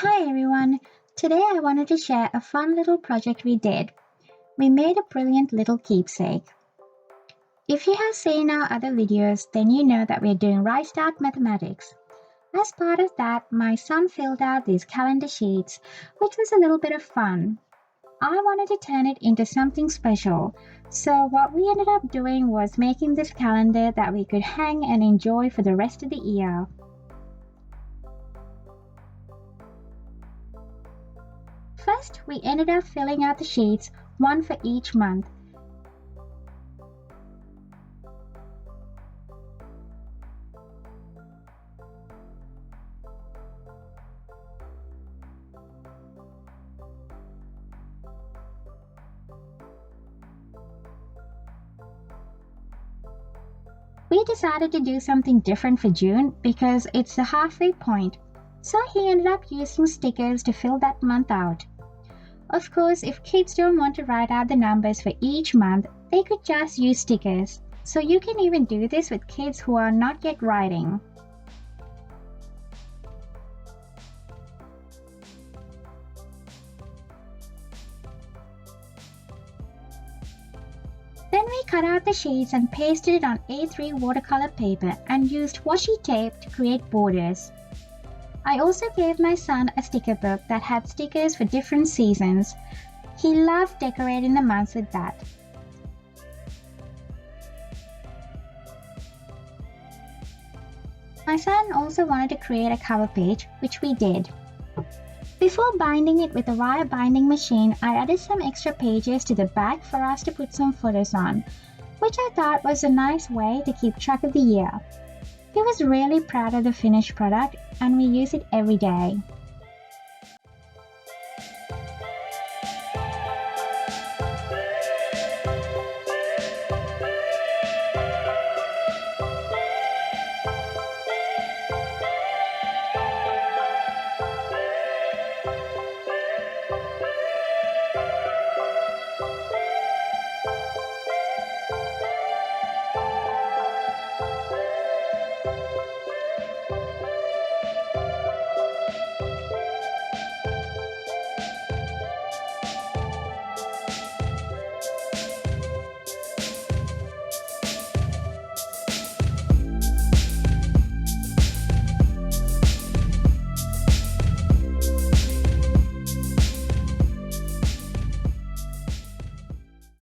Hi everyone! Today I wanted to share a fun little project we did. We made a brilliant little keepsake. If you have seen our other videos, then you know that we're doing right start mathematics. As part of that, my son filled out these calendar sheets, which was a little bit of fun. I wanted to turn it into something special, so what we ended up doing was making this calendar that we could hang and enjoy for the rest of the year. First, we ended up filling out the sheets, one for each month. We decided to do something different for June because it's the halfway point, so he ended up using stickers to fill that month out. Of course, if kids don't want to write out the numbers for each month, they could just use stickers. So you can even do this with kids who are not yet writing. Then we cut out the sheets and pasted it on A3 watercolor paper and used washi tape to create borders. I also gave my son a sticker book that had stickers for different seasons. He loved decorating the months with that. My son also wanted to create a cover page, which we did. Before binding it with a wire binding machine, I added some extra pages to the back for us to put some photos on, which I thought was a nice way to keep track of the year. He was really proud of the finished product and we use it every day.